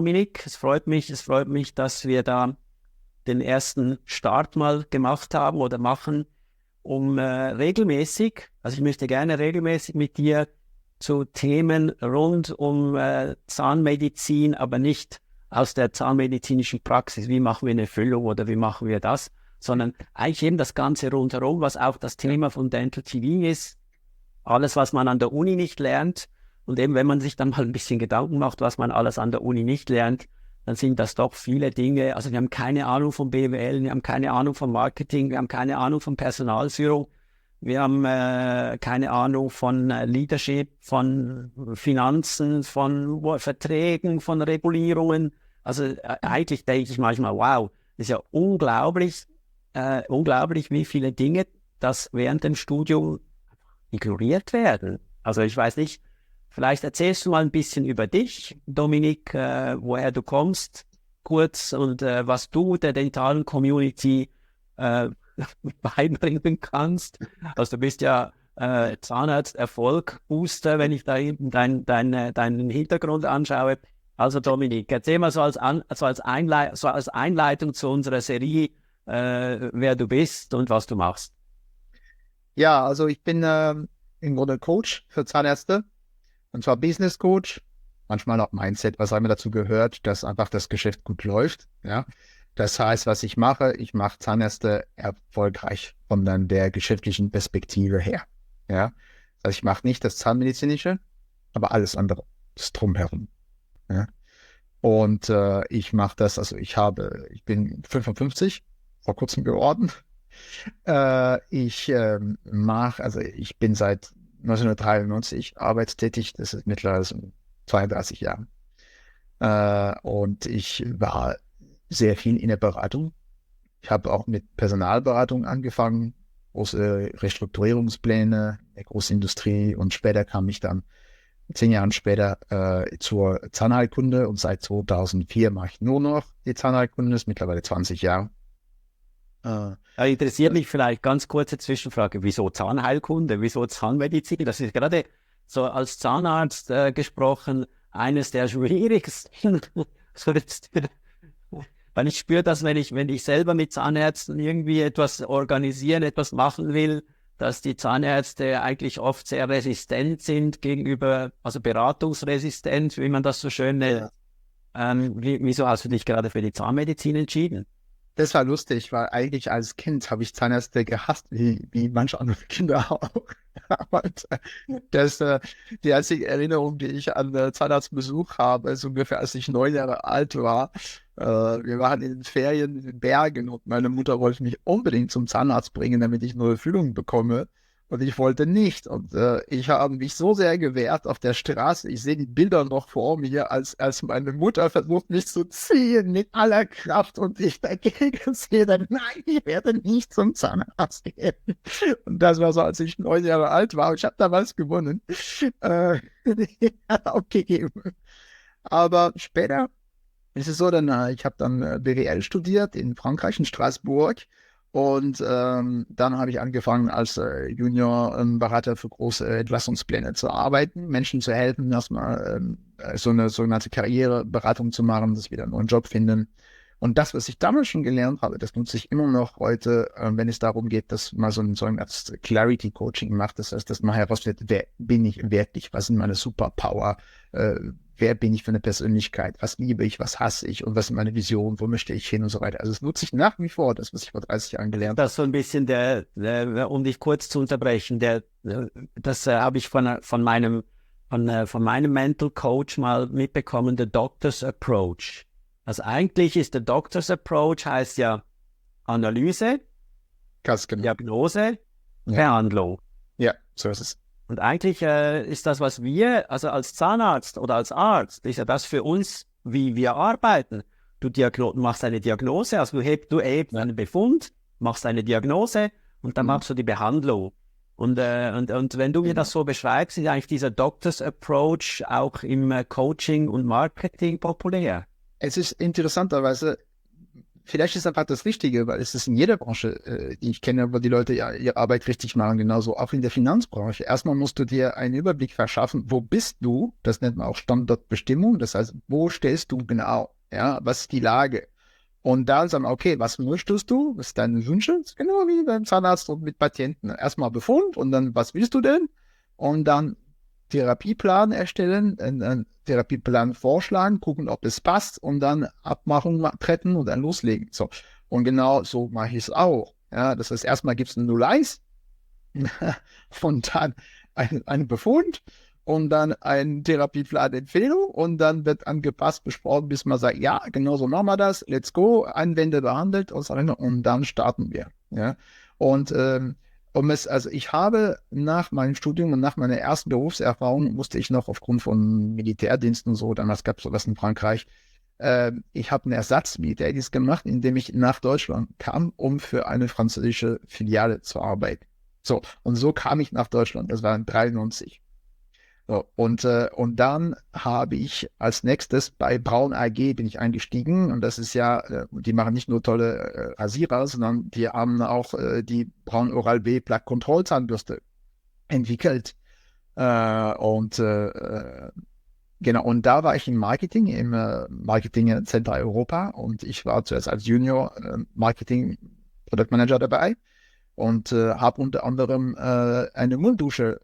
Dominik, es freut mich, dass wir da den ersten Start mal gemacht haben oder machen, um regelmäßig, also ich möchte gerne regelmäßig mit dir zu Themen rund um Zahnmedizin, aber nicht aus der zahnmedizinischen Praxis, wie machen wir eine Füllung oder wie machen wir das, sondern eigentlich eben das Ganze rundherum, was auch das Thema von Dental TV ist, alles, was man an der Uni nicht lernt. Und eben, wenn man sich dann mal ein bisschen Gedanken macht, was man alles an der Uni nicht lernt, dann sind das doch viele Dinge. Also wir haben keine Ahnung von BWL, wir haben keine Ahnung von Marketing, wir haben keine Ahnung von Personalführung, wir haben keine Ahnung von Leadership, von Finanzen, von Verträgen, von Regulierungen. Also eigentlich denke ich manchmal, wow, das ist ja unglaublich, wie viele Dinge das während dem Studium ignoriert werden. Also ich weiß nicht, vielleicht erzählst du mal ein bisschen über dich, Dominik, woher du kommst, kurz und was du der dentalen Community beibringen kannst. Also du bist ja Zahnarzt-Erfolg-Booster, wenn ich da deinen Hintergrund anschaue. Also Dominik, erzähl mal so als Einleitung zu unserer Serie, wer du bist und was du machst. Ja, also ich bin im Grunde Coach für Zahnärzte, und zwar Business Coach, manchmal auch Mindset, was einmal dazu gehört, dass einfach das Geschäft gut läuft. Ja, das heißt, was ich mache Zahnärzte erfolgreich von dann der geschäftlichen Perspektive her. Ja, also ich mache nicht das Zahnmedizinische, aber alles andere, das Drumherum. Ja, und ich mache das, also ich bin 55, vor kurzem geworden. Ich bin seit 1993 arbeitstätig, das ist mittlerweile so 32 Jahre. Und ich war sehr viel in der Beratung. Ich habe auch mit Personalberatung angefangen, große Restrukturierungspläne der Großindustrie, und später kam ich dann 10 Jahre später zur Zahnheilkunde, und seit 2004 mache ich nur noch die Zahnheilkunde, das ist mittlerweile 20 Jahre. Da interessiert mich vielleicht ganz kurze Zwischenfrage, wieso Zahnheilkunde, wieso Zahnmedizin? Das ist gerade so als Zahnarzt gesprochen eines der schwierigsten. Weil ich spüre das, wenn ich selber mit Zahnärzten irgendwie etwas organisieren, etwas machen will, dass die Zahnärzte eigentlich oft sehr resistent sind gegenüber, also beratungsresistent, wie man das so schön nennt. Wieso hast du dich gerade für die Zahnmedizin entschieden? Das war lustig, weil eigentlich als Kind habe ich Zahnärzte gehasst, wie manche andere Kinder auch. Und die einzige Erinnerung, die ich an Zahnarztbesuch habe, ist ungefähr, als ich 9 Jahre alt war. Wir waren in den Ferien in den Bergen, und meine Mutter wollte mich unbedingt zum Zahnarzt bringen, damit ich neue Füllungen bekomme. Und ich wollte nicht. Und ich habe mich so sehr gewehrt auf der Straße. Ich sehe die Bilder noch vor mir, als meine Mutter versucht, mich zu ziehen mit aller Kraft, und ich dagegen sehe, dann, nein, ich werde nicht zum Zahnarzt gehen. Und das war so, als ich 9 Jahre alt war. Und ich habe damals gewonnen. Aufgegeben. Aber später ist es so, ich habe dann BWL studiert in Frankreich, in Straßburg. Und dann habe ich angefangen, als Junior-Berater für große Entlassungspläne zu arbeiten, Menschen zu helfen, erstmal so eine sogenannte Karriereberatung zu machen, dass wir dann einen neuen Job finden. Und das, was ich damals schon gelernt habe, das nutze ich immer noch heute, wenn es darum geht, dass man so ein Clarity-Coaching macht. Das heißt, dass man herausfindet, wer bin ich wirklich, was sind meine Superpower, wer bin ich für eine Persönlichkeit, was liebe ich, was hasse ich und was sind meine Visionen, wo möchte ich hin und so weiter. Also das nutze ich nach wie vor, das, was ich vor 30 Jahren gelernt habe. Das so ein bisschen um dich kurz zu unterbrechen, das habe ich von meinem Mental Coach mal mitbekommen, der Doctor's Approach. Also eigentlich ist der Doctor's Approach heißt ja Analyse, Ganz genau. Diagnose, Ja. Behandlung. Ja, so ist es. Und eigentlich ist das, was wir, also als Zahnarzt oder als Arzt, ist ja das für uns, wie wir arbeiten. Du machst eine Diagnose, also du hebst einen Befund, machst eine Diagnose und dann machst du die Behandlung. Und wenn du mir das so beschreibst, ist eigentlich dieser Doctor's Approach auch im Coaching und Marketing populär. Es ist interessanterweise vielleicht ist einfach das Richtige, weil es ist in jeder Branche, die ich kenne, wo die Leute ja ihre Arbeit richtig machen, genauso auch in der Finanzbranche. Erstmal musst du dir einen Überblick verschaffen, wo bist du? Das nennt man auch Standortbestimmung. Das heißt, wo stehst du genau? Ja, was ist die Lage? Und dann sagen, okay, was möchtest du? Was sind deine Wünsche? Das ist genau wie beim Zahnarzt und mit Patienten. Erstmal Befund und dann, was willst du denn? Und dann Therapieplan erstellen, einen Therapieplan vorschlagen, gucken, ob es passt und dann Abmachung treffen und dann loslegen. So. Und genau so mache ich es auch. Ja, das heißt, erstmal gibt es ein 0-1 und dann ein Befund und dann ein Therapieplan-Empfehlung und dann wird angepasst, besprochen, bis man sagt, ja, genau so machen wir das, let's go, Einwände behandelt und dann starten wir. Ja. Und also ich habe nach meinem Studium und nach meiner ersten Berufserfahrung musste ich noch aufgrund von Militärdiensten und so, damals gab es sowas in Frankreich, ich habe einen Ersatzmilitärdienst gemacht, indem ich nach Deutschland kam, um für eine französische Filiale zu arbeiten. So, und so kam ich nach Deutschland, das war in 93. So, und dann habe ich als nächstes bei Braun AG bin ich eingestiegen und das ist ja, die machen nicht nur tolle Rasierer, sondern die haben auch die Braun Oral-B Plaque Control Zahnbürste entwickelt. Genau, und da war ich im Marketing, im Marketing Center Europa und ich war zuerst als Junior Marketing Product Manager dabei und habe unter anderem eine Munddusche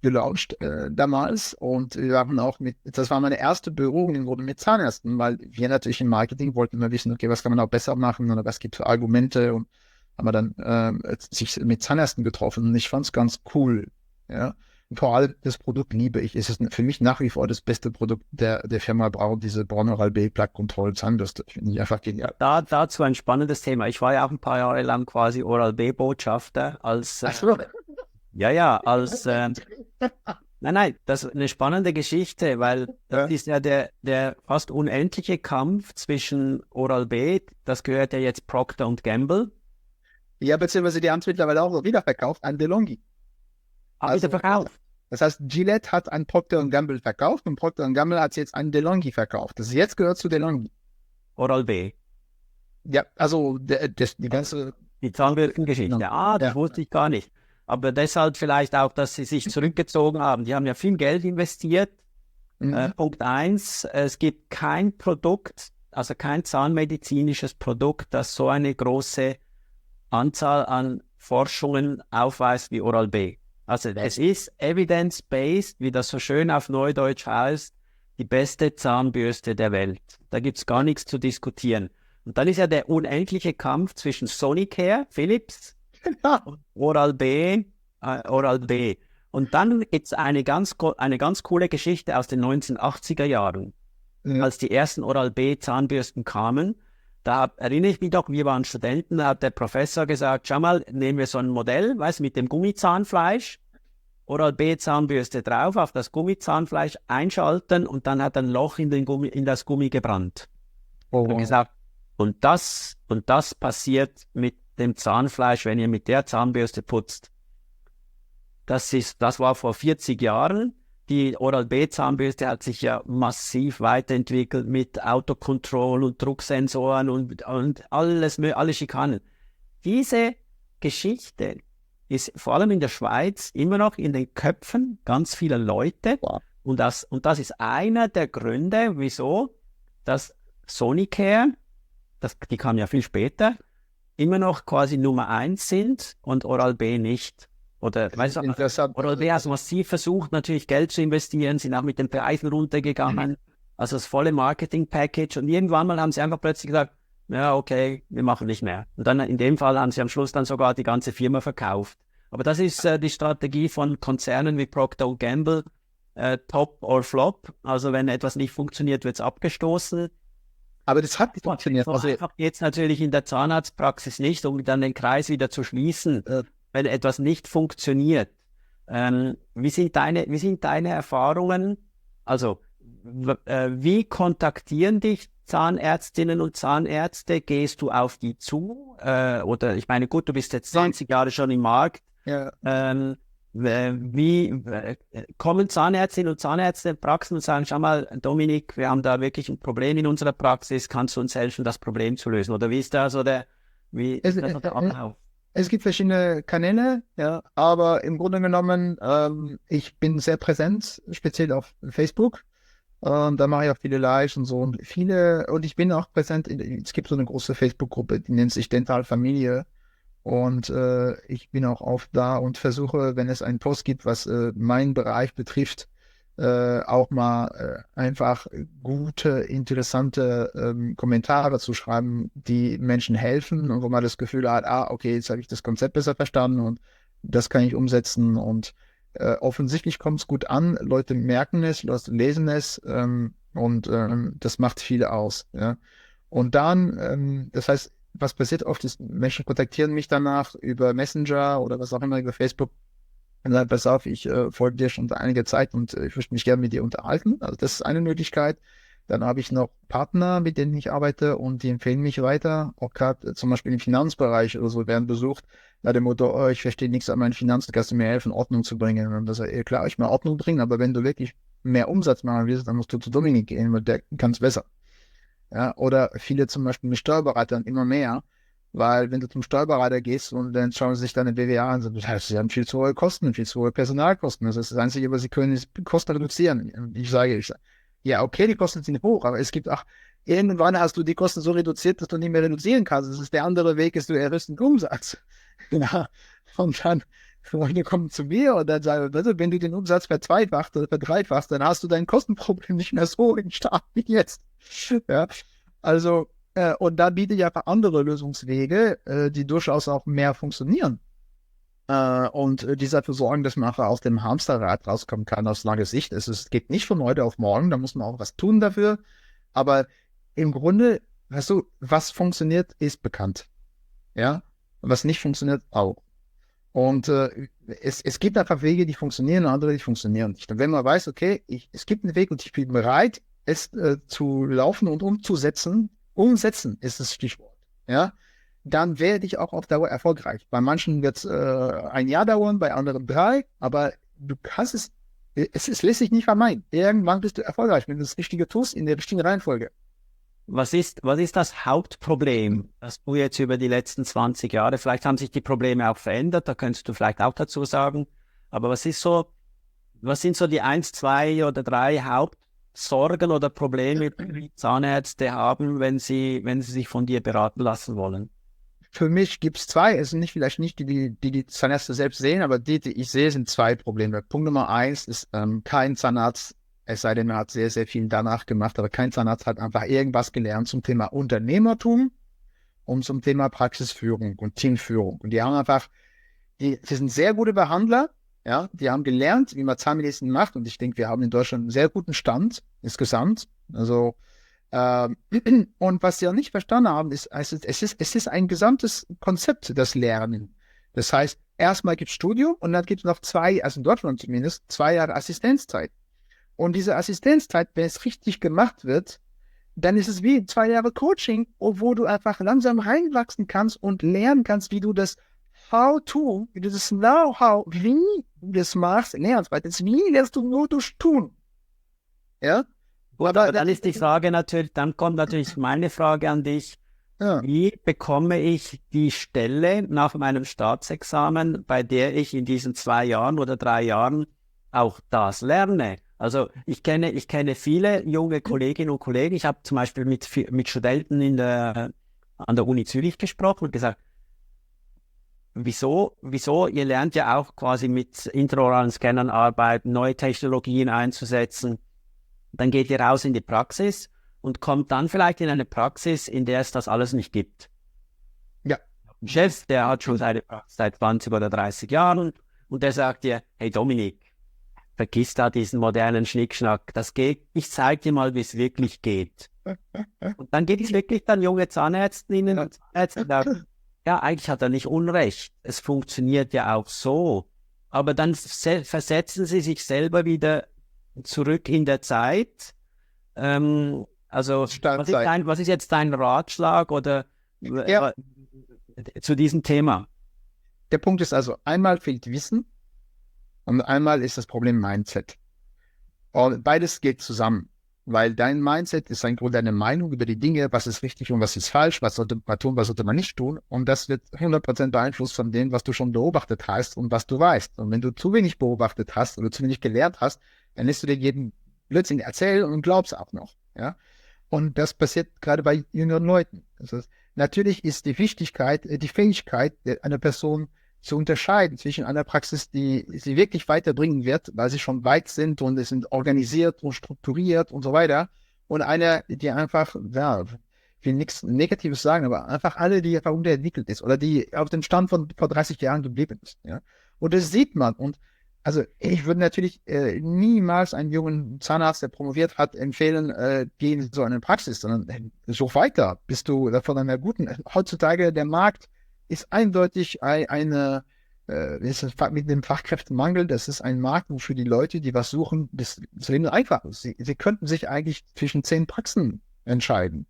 gelauncht damals und wir haben auch das war meine erste Berührung mit Zahnärzten, weil wir natürlich im Marketing wollten immer wissen, okay, was kann man auch besser machen oder was gibt es für Argumente und haben wir dann sich mit Zahnärzten getroffen und ich fand es ganz cool, ja. Und vor allem das Produkt liebe ich. Es ist für mich nach wie vor das beste Produkt der Firma Braun, diese Braun Oral-B Plaque Control Zahnbürste. Finde ich einfach genial. Dazu ein spannendes Thema. Ich war ja auch ein paar Jahre lang quasi Oral-B-Botschafter als nein, das ist eine spannende Geschichte, weil das ist ja der fast unendliche Kampf zwischen Oral-B, das gehört ja jetzt Procter & Gamble. Ja, beziehungsweise die haben es mittlerweile auch wieder verkauft an DeLonghi. Wieder verkauft. Das heißt, Gillette hat an Procter & Gamble verkauft und Procter & Gamble hat es jetzt an DeLonghi verkauft. Das jetzt gehört zu DeLonghi. Oral-B. Ja, also die ganze... Die Zahnbürstengeschichte. Das wusste ich gar nicht. Aber deshalb vielleicht auch, dass sie sich zurückgezogen haben. Die haben ja viel Geld investiert. Punkt 1, es gibt kein Produkt, also kein zahnmedizinisches Produkt, das so eine große Anzahl an Forschungen aufweist wie Oral-B. Also es ist evidence-based, wie das so schön auf Neudeutsch heißt, die beste Zahnbürste der Welt. Da gibt es gar nichts zu diskutieren. Und dann ist ja der unendliche Kampf zwischen Sonicare, Philips, und Oral-B. Und dann gibt es eine ganz coole Geschichte aus den 1980er Jahren, als die ersten Oral-B-Zahnbürsten kamen. Da erinnere ich mich doch, wir waren Studenten, da hat der Professor gesagt, schau mal, nehmen wir so ein Modell, weißt du, mit dem Gummizahnfleisch, Oral-B-Zahnbürste drauf, auf das Gummizahnfleisch einschalten und dann hat ein Loch in das Gummi gebrannt. Und gesagt, und das passiert mit dem Zahnfleisch, wenn ihr mit der Zahnbürste putzt. Das war vor 40 Jahren. Die Oral-B-Zahnbürste hat sich ja massiv weiterentwickelt mit Autocontrol und Drucksensoren und alle Schikanen. Diese Geschichte ist vor allem in der Schweiz immer noch in den Köpfen ganz vieler Leute. Wow. Und das ist einer der Gründe, wieso dass Sonicare, die kam ja viel später, immer noch quasi Nummer 1 sind und Oral-B nicht. Oder weißt du, Oral-B hat massiv versucht, natürlich Geld zu investieren, sind auch mit den Preisen runtergegangen, also das volle Marketing-Package und irgendwann mal haben sie einfach plötzlich gesagt, ja okay, wir machen nicht mehr. Und dann in dem Fall haben sie am Schluss dann sogar die ganze Firma verkauft. Aber das ist die Strategie von Konzernen wie Procter & Gamble, Top or Flop, also wenn etwas nicht funktioniert, wird es abgestoßen. Aber das hat nicht funktioniert. Also einfach jetzt natürlich in der Zahnarztpraxis nicht, um dann den Kreis wieder zu schließen, wenn etwas nicht funktioniert. Wie sind deine Erfahrungen? Also, wie kontaktieren dich Zahnärztinnen und Zahnärzte? Gehst du auf die zu? Oder ich meine, gut, du bist jetzt 20 Jahre schon im Markt. Ja. kommen Zahnärztinnen und Zahnärzte in Praxen und sagen, schau mal, Dominik, wir haben da wirklich ein Problem in unserer Praxis, kannst du uns helfen, das Problem zu lösen? Oder wie ist das, oder wie Es, ist das der Ablauf? es gibt verschiedene Kanäle, ja, aber im Grunde genommen, ich bin sehr präsent, speziell auf Facebook. Da mache ich auch viele Lives und so und ich bin auch präsent es gibt so eine große Facebook-Gruppe, die nennt sich Dental Familie. Und ich bin auch oft da und versuche, wenn es einen Post gibt, was meinen Bereich betrifft, auch mal einfach gute, interessante Kommentare zu schreiben, die Menschen helfen und wo man das Gefühl hat, okay, jetzt habe ich das Konzept besser verstanden und das kann ich umsetzen. Und offensichtlich kommt es gut an, Leute merken es, Leute lesen es und das macht viel aus. Ja? Und dann, das heißt, was passiert oft ist, Menschen kontaktieren mich danach über Messenger oder was auch immer, über Facebook und sagen, pass auf, ich folge dir schon seit einiger Zeit und ich möchte mich gerne mit dir unterhalten. Also das ist eine Möglichkeit. Dann habe ich noch Partner, mit denen ich arbeite und die empfehlen mich weiter. Auch gerade zum Beispiel im Finanzbereich oder so werden besucht, nach dem Motto, oh, ich verstehe nichts an meinen Finanzen, kannst du mir helfen, Ordnung zu bringen? Und das ist klar, ich mal Ordnung bringen, aber wenn du wirklich mehr Umsatz machen willst, dann musst du zu Dominik gehen, weil der kann es besser. Ja, oder viele zum Beispiel mit Steuerberatern immer mehr, weil wenn du zum Steuerberater gehst und dann schauen sie sich deine BWA an, und sagen, sie haben viel zu hohe Kosten, viel zu hohe Personalkosten. Das ist das Einzige, was sie können, ist Kosten reduzieren. Ich sage, ja, okay, die Kosten sind hoch, aber es gibt auch, irgendwann hast du die Kosten so reduziert, dass du nicht mehr reduzieren kannst. Das ist der andere Weg, ist, du erhöhst den Umsatz. Genau. Und dann Freunde kommen zu mir und dann sagen, weißt du, wenn du den Umsatz verzweifacht oder verdreifachst, dann hast du dein Kostenproblem nicht mehr so stark wie jetzt. Ja, also, und da biete ich einfach andere Lösungswege, die durchaus auch mehr funktionieren. Die dafür sorgen, dass man aus dem Hamsterrad rauskommen kann aus langer Sicht. Es geht nicht von heute auf morgen, da muss man auch was tun dafür. Aber im Grunde, weißt du, was funktioniert, ist bekannt. Ja, und was nicht funktioniert, auch. Und es gibt einfach Wege, die funktionieren und andere, die funktionieren nicht. Und wenn man weiß, okay, es gibt einen Weg und ich bin bereit, es zu laufen und umsetzen ist das Stichwort, ja, dann werde ich auch auf Dauer erfolgreich. Bei manchen wird es ein Jahr dauern, bei anderen 3, aber du kannst es lässt sich nicht vermeiden. Irgendwann bist du erfolgreich, wenn du das Richtige tust, in der richtigen Reihenfolge. Was ist das Hauptproblem, das du jetzt über die letzten 20 Jahre, vielleicht haben sich die Probleme auch verändert, da könntest du vielleicht auch dazu sagen, aber was sind so die 1, 2 oder 3 Hauptsorgen oder Probleme, die Zahnärzte haben, wenn sie sich von dir beraten lassen wollen? Für mich gibt es 2, es sind vielleicht nicht die Zahnärzte selbst sehen, aber die ich sehe, sind 2 Probleme. Punkt Nummer 1 ist, kein Zahnarzt, es sei denn, man hat sehr, sehr viel danach gemacht, aber kein Zahnarzt hat einfach irgendwas gelernt zum Thema Unternehmertum und zum Thema Praxisführung und Teamführung. Und die haben einfach, die sind sehr gute Behandler, ja, die haben gelernt, wie man Zahnmedizin macht. Und ich denke, wir haben in Deutschland einen sehr guten Stand insgesamt. Also, und was sie auch nicht verstanden haben, ist, es ist ein gesamtes Konzept, das Lernen. Das heißt, erstmal gibt es Studium und dann gibt es noch 2, also in Deutschland zumindest, 2 Jahre Assistenzzeit. Und diese Assistenzzeit, wenn es richtig gemacht wird, dann ist es wie 2 Jahre Coaching, wo du einfach langsam reinwachsen kannst und lernen kannst, wie du das How-to, wie du das Know-how, wie du das machst, lernst. Weil das Wie lernst du nur durch Tun. Ja? Gut, aber dann ist die Frage natürlich, dann kommt natürlich meine Frage an dich. Ja. Wie bekomme ich die Stelle nach meinem Staatsexamen, bei der ich in diesen 2 Jahren oder 3 Jahren auch das lerne? Also ich kenne viele junge Kolleginnen und Kollegen. Ich habe zum Beispiel mit Studenten an der Uni Zürich gesprochen und gesagt, wieso, ihr lernt ja auch quasi mit intraoralen Scannern arbeiten, neue Technologien einzusetzen. Dann geht ihr raus in die Praxis und kommt dann vielleicht in eine Praxis, in der es das alles nicht gibt. Ja. Ein Chef, der hat schon seine Praxis seit 20 oder 30 Jahren und der sagt dir, hey Dominik, vergiss da diesen modernen Schnickschnack, das geht, ich zeige dir mal, wie es wirklich geht. Und dann gibt es wirklich dann junge Zahnärztinnen und Zahnärzte, die sagen, ja, eigentlich hat er nicht Unrecht, es funktioniert ja auch so, aber dann versetzen sie sich selber wieder zurück in der Zeit. Also, was ist jetzt dein Ratschlag oder zu diesem Thema? Der Punkt ist also, einmal fehlt Wissen. Und einmal ist das Problem Mindset. Und beides geht zusammen, weil dein Mindset ist im Grunde deine Meinung über die Dinge, was ist richtig und was ist falsch, was sollte man tun, was sollte man nicht tun. Und das wird 100% beeinflusst von dem, was du schon beobachtet hast und was du weißt. Und wenn du zu wenig beobachtet hast oder zu wenig gelernt hast, dann lässt du dir jeden Blödsinn erzählen und glaubst auch noch. Ja? Und das passiert gerade bei jüngeren Leuten. Das heißt, natürlich ist die Wichtigkeit, die Fähigkeit einer Person zu unterscheiden zwischen einer Praxis, die sie wirklich weiterbringen wird, weil sie schon weit sind und es sind organisiert und strukturiert und so weiter, und einer, die einfach, ja, ich will nichts Negatives sagen, aber einfach alle, die einfach unterentwickelt ist oder die auf dem Stand von vor 30 Jahren geblieben ist. Ja? Und das sieht man. Und also ich würde natürlich niemals einen jungen Zahnarzt, der promoviert hat, empfehlen, geh in so eine Praxis, sondern such weiter, bist du von einer guten. Heutzutage der Markt ist eindeutig mit dem Fachkräftemangel, das ist ein Markt, wo für die Leute, die was suchen, das Leben einfach ist. Sie könnten sich eigentlich zwischen 10 Praxen entscheiden.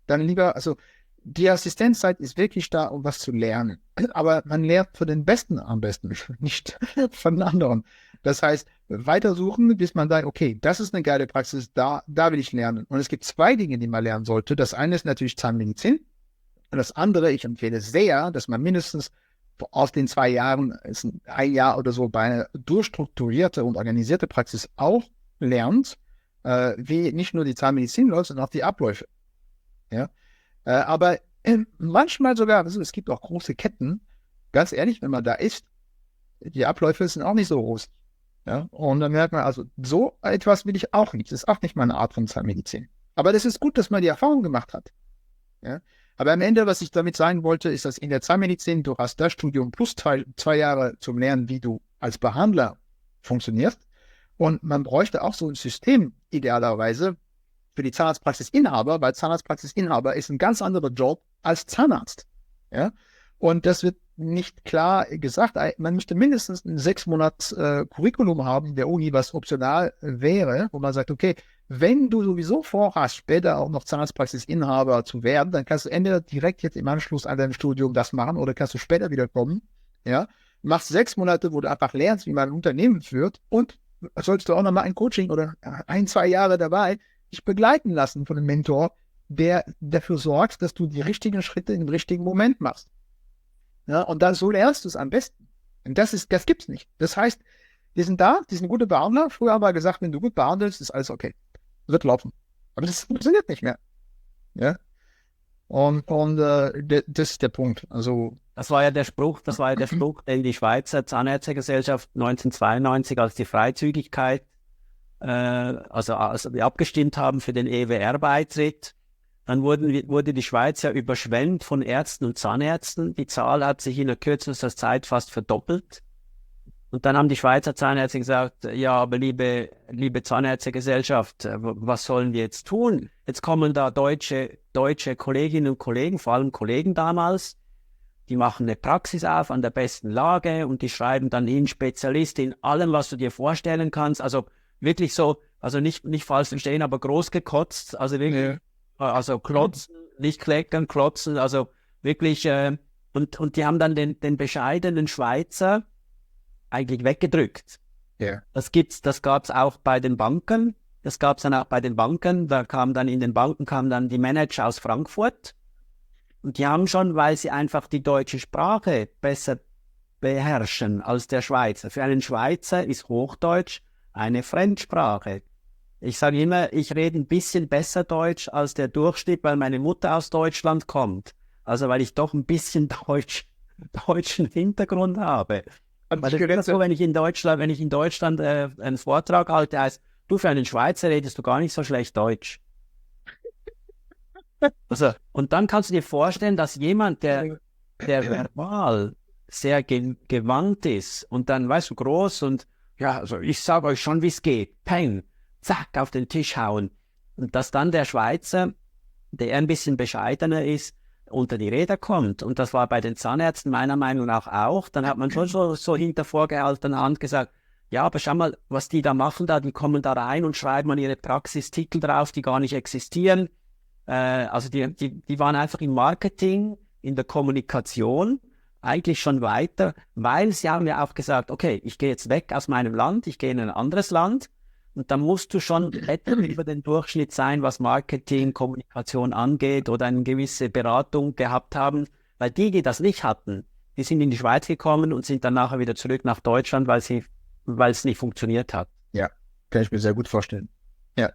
Dann lieber, also die Assistenzzeit ist wirklich da, um was zu lernen. Aber man lernt von den Besten am besten, nicht von den anderen. Das heißt, weitersuchen, bis man sagt, okay, das ist eine geile Praxis, da will ich lernen. Und es gibt 2 Dinge, die man lernen sollte. Das eine ist natürlich Zahnmedizin. Und das andere, ich empfehle sehr, dass man mindestens aus den 2 Jahren, ein Jahr oder so, bei einer durchstrukturierte und organisierte Praxis auch lernt, wie nicht nur die Zahnmedizin läuft, sondern auch die Abläufe. Ja? Aber manchmal sogar, also es gibt auch große Ketten, ganz ehrlich, wenn man da ist, die Abläufe sind auch nicht so groß. Ja? Und dann merkt man, also so etwas will ich auch nicht. Das ist auch nicht meine Art von Zahnmedizin. Aber das ist gut, dass man die Erfahrung gemacht hat. Ja? Aber am Ende, was ich damit sagen wollte, ist, dass in der Zahnmedizin, du hast das Studium plus 2 Jahre zum Lernen, wie du als Behandler funktionierst. Und man bräuchte auch so ein System, idealerweise, für die Zahnarztpraxisinhaber, weil Zahnarztpraxisinhaber ist ein ganz anderer Job als Zahnarzt. Ja? Und das wird nicht klar gesagt. Man müsste mindestens ein 6 Monats Curriculum haben in der Uni, was optional wäre, wo man sagt, okay, wenn du sowieso vorhast, später auch noch Zahnarztpraxisinhaber zu werden, dann kannst du entweder direkt jetzt im Anschluss an dein Studium das machen oder kannst du später wieder kommen. Ja? Machst 6 Monate, wo du einfach lernst, wie man ein Unternehmen führt, und sollst du auch noch mal ein Coaching oder 1, 2 Jahre dabei dich begleiten lassen von einem Mentor, der dafür sorgt, dass du die richtigen Schritte im richtigen Moment machst. Ja, und dann so lernst du es am besten. Und das gibt's nicht. Das heißt, die sind gute Behandler. Früher haben wir gesagt, wenn du gut behandelst, ist alles okay. Wird laufen. Aber das funktioniert nicht mehr. Ja. Und das ist der Punkt. Also Das war ja der Spruch, den die Schweizer Zahnärztegesellschaft 1992 als die Freizügigkeit, also wir abgestimmt haben für den EWR-Beitritt. Dann wurde die Schweiz ja überschwemmt von Ärzten und Zahnärzten. Die Zahl hat sich in der kürzester Zeit fast verdoppelt. Und dann haben die Schweizer Zahnärzte gesagt, ja, aber liebe Zahnärztegesellschaft, was sollen wir jetzt tun? Jetzt kommen da deutsche Kolleginnen und Kollegen, vor allem Kollegen damals, die machen eine Praxis auf an der besten Lage und die schreiben dann hin, Spezialist in allem, was du dir vorstellen kannst. Also wirklich so, also nicht falsch verstehen, aber groß gekotzt, also wirklich, also klotzen, nicht kleckern, klotzen, also wirklich, und die haben dann den bescheidenen Schweizer eigentlich weggedrückt. Yeah. Das gab's auch bei den Banken. Das gab's dann auch bei den Banken. In den Banken kamen dann die Manager aus Frankfurt. Und die haben schon, weil sie einfach die deutsche Sprache besser beherrschen als der Schweizer. Für einen Schweizer ist Hochdeutsch eine Fremdsprache. Ich sage immer, ich rede ein bisschen besser Deutsch als der Durchschnitt, weil meine Mutter aus Deutschland kommt. Also weil ich doch ein bisschen deutschen Hintergrund habe. Weil das ist so, wenn ich in Deutschland einen Vortrag halte, heißt, du, für einen Schweizer redest du gar nicht so schlecht Deutsch. Also, und dann kannst du dir vorstellen, dass jemand, der verbal sehr gewandt ist und dann, weißt du, groß und ja, also ich sage euch schon, wie es geht, peng, zack, auf den Tisch hauen. Und dass dann der Schweizer, der ein bisschen bescheidener ist, unter die Räder kommt. Und das war bei den Zahnärzten meiner Meinung nach auch. Dann hat man schon so hinter vorgehaltener Hand gesagt, ja, aber schau mal, was die da machen die kommen da rein und schreiben an ihre Praxistitel drauf, die gar nicht existieren. Also die waren einfach im Marketing, in der Kommunikation eigentlich schon weiter, weil sie haben ja auch gesagt, okay, ich gehe jetzt weg aus meinem Land, ich gehe in ein anderes Land und dann musst du schon etwas über den Durchschnitt sein, was Marketing, Kommunikation angeht oder eine gewisse Beratung gehabt haben, weil die das nicht hatten, die sind in die Schweiz gekommen und sind dann nachher wieder zurück nach Deutschland, weil es nicht funktioniert hat. Ja, kann ich mir sehr gut vorstellen. Ja,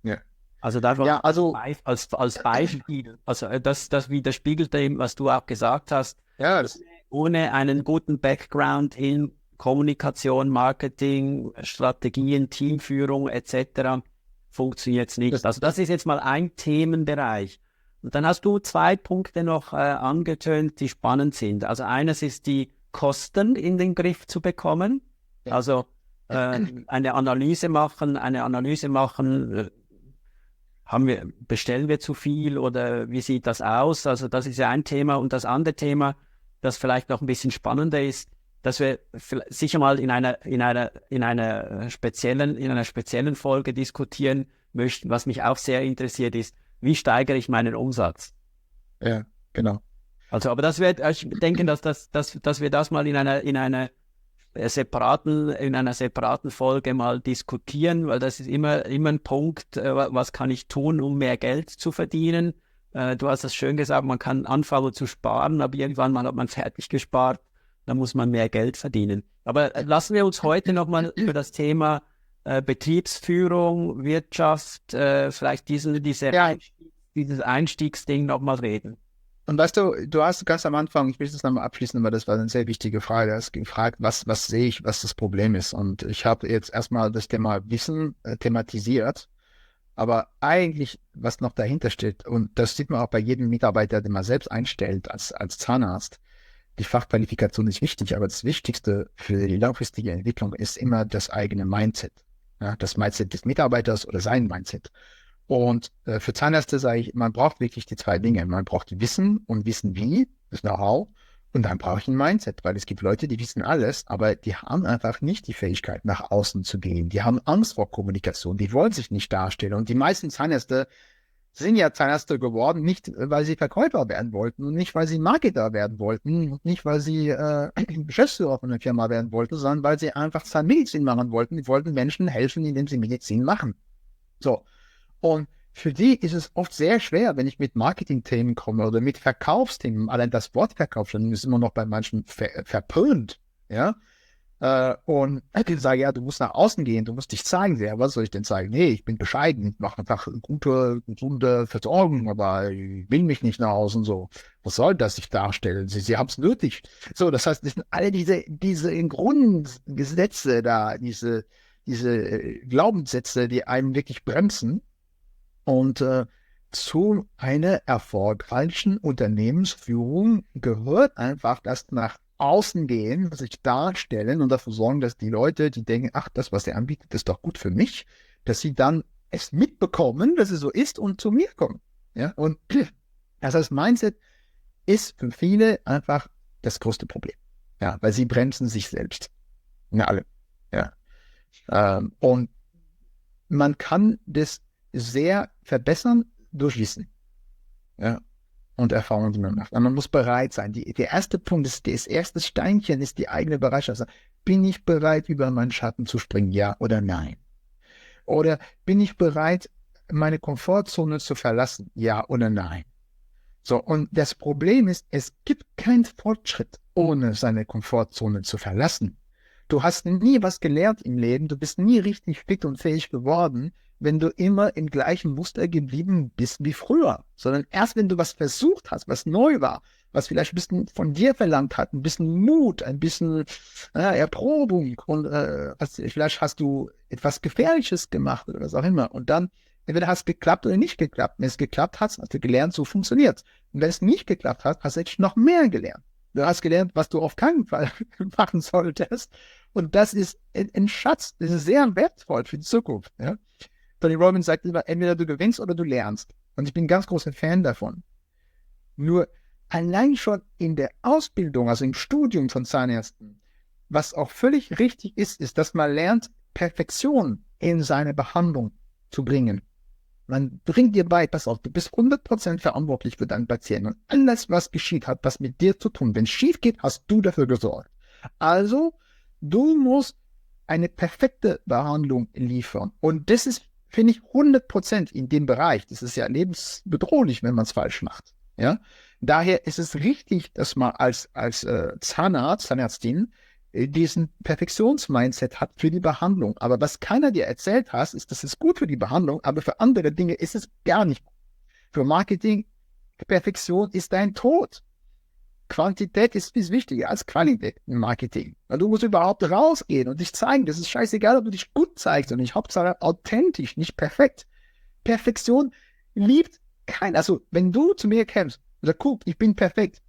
ja. Also da Ja, also, als Beispiel, also das widerspiegelt dem, was du auch gesagt hast, ja, ohne einen guten Background in Kommunikation, Marketing, Strategien, Teamführung etc. funktioniert es nicht. Also das ist jetzt mal ein Themenbereich. Und dann hast du 2 Punkte noch angetönt, die spannend sind. Also eines ist die Kosten in den Griff zu bekommen. Ja. Also eine Analyse machen, bestellen wir zu viel oder wie sieht das aus? Also das ist ja ein Thema. Und das andere Thema, das vielleicht noch ein bisschen spannender ist, dass wir sicher mal in einer speziellen Folge diskutieren möchten, was mich auch sehr interessiert ist, wie steigere ich meinen Umsatz? Ja, genau. Also, aber ich denke, dass wir das mal in einer separaten Folge mal diskutieren, weil das ist immer ein Punkt, was kann ich tun, um mehr Geld zu verdienen. Du hast das schön gesagt, man kann anfangen zu sparen, aber irgendwann mal hat man fertig gespart, dann muss man mehr Geld verdienen. Aber lassen wir uns heute nochmal über das Thema Betriebsführung, Wirtschaft, vielleicht dieses Einstiegsding nochmal reden. Und weißt du, du hast ganz am Anfang, ich will das nochmal abschließen, weil das war eine sehr wichtige Frage. Du hast gefragt, was sehe ich, was das Problem ist. Und ich habe jetzt erstmal das Thema Wissen thematisiert. Aber eigentlich, was noch dahinter steht, und das sieht man auch bei jedem Mitarbeiter, den man selbst einstellt als Zahnarzt, die Fachqualifikation ist wichtig, aber das Wichtigste für die langfristige Entwicklung ist immer das eigene Mindset. Ja, das Mindset des Mitarbeiters oder sein Mindset. Und für Zahnärzte sage ich, man braucht wirklich die 2 Dinge. Man braucht Wissen und Wissen wie, das Know-how. Und dann brauche ich ein Mindset, weil es gibt Leute, die wissen alles, aber die haben einfach nicht die Fähigkeit, nach außen zu gehen. Die haben Angst vor Kommunikation, die wollen sich nicht darstellen. Und die meisten Zahnärzte sind ja Zahnärzte geworden, nicht weil sie Verkäufer werden wollten und nicht weil sie Marketer werden wollten und nicht weil sie Geschäftsführer von einer Firma werden wollten, sondern weil sie einfach Zahnmedizin machen wollten. Die wollten Menschen helfen, indem sie Medizin machen. So. Und für die ist es oft sehr schwer, wenn ich mit Marketing-Themen komme oder mit Verkaufsthemen. Allein das Wort Verkauf schon ist immer noch bei manchen verpönt. Ja? Und ich sage, ja, du musst nach außen gehen, du musst dich zeigen. Ja, was soll ich denn zeigen? Nee, ich bin bescheiden, ich mache einfach gute, gesunde Versorgung, aber ich will mich nicht nach außen so. Was soll das sich darstellen? Sie haben es nötig. So, das heißt, das sind alle diese Grundgesetze da, diese Glaubenssätze, die einem wirklich bremsen. Und zu einer erfolgreichen Unternehmensführung gehört einfach das nach außen gehen, sich darstellen und dafür sorgen, dass die Leute, die denken, ach, das, was er anbietet, ist doch gut für mich, dass sie dann es mitbekommen, dass es so ist und zu mir kommen. Ja? Und das heißt, Mindset ist für viele einfach das größte Problem. Ja, weil sie bremsen sich selbst. Ja, alle. Ja. Und man kann das sehr verbessern durch Wissen. Ja. Und Erfahrungen, die man macht. Aber man muss bereit sein. Der erste Punkt, das erste Steinchen ist die eigene Bereitschaft. Also, bin ich bereit, über meinen Schatten zu springen? Ja oder nein? Oder bin ich bereit, meine Komfortzone zu verlassen? Ja oder nein? So, und das Problem ist, es gibt keinen Fortschritt, ohne seine Komfortzone zu verlassen. Du hast nie was gelernt im Leben, du bist nie richtig fit und fähig geworden, wenn du immer im gleichen Muster geblieben bist wie früher. Sondern erst wenn du was versucht hast, was neu war, was vielleicht ein bisschen von dir verlangt hat, ein bisschen Mut, ein bisschen Erprobung und vielleicht hast du etwas Gefährliches gemacht oder was auch immer. Und dann entweder hat es geklappt oder nicht geklappt. Wenn es geklappt hat, hast du gelernt, so funktioniert. Und wenn es nicht geklappt hat, hast du jetzt noch mehr gelernt. Du hast gelernt, was du auf keinen Fall machen solltest. Und das ist ein Schatz. Das ist sehr wertvoll für die Zukunft. Ja? Tony Robbins sagt immer, entweder du gewinnst oder du lernst. Und ich bin ein ganz großer Fan davon. Nur allein schon in der Ausbildung, also im Studium von Zahnärzten, was auch völlig richtig ist, ist, dass man lernt, Perfektion in seine Behandlung zu bringen. Man bringt dir bei, pass auf, du bist 100% verantwortlich für deinen Patienten. Und alles, was geschieht, hat was mit dir zu tun. Wenn es schief geht, hast du dafür gesorgt. Also, du musst eine perfekte Behandlung liefern. Und das ist, finde ich, 100% in dem Bereich. Das ist ja lebensbedrohlich, wenn man es falsch macht. Ja? Daher ist es richtig, dass man als Zahnarzt, Zahnärztin diesen Perfektionsmindset hat für die Behandlung. Aber was keiner dir erzählt hat, ist, das ist gut für die Behandlung, aber für andere Dinge ist es gar nicht gut. Für Marketing, Perfektion ist dein Tod. Quantität ist viel wichtiger als Qualität im Marketing. Weil du musst überhaupt rausgehen und dich zeigen. Das ist scheißegal, ob du dich gut zeigst und nicht. Hauptsache authentisch, nicht perfekt. Perfektion liebt keiner. Also, wenn du zu mir kämpfst und sagst, guck, ich bin perfekt,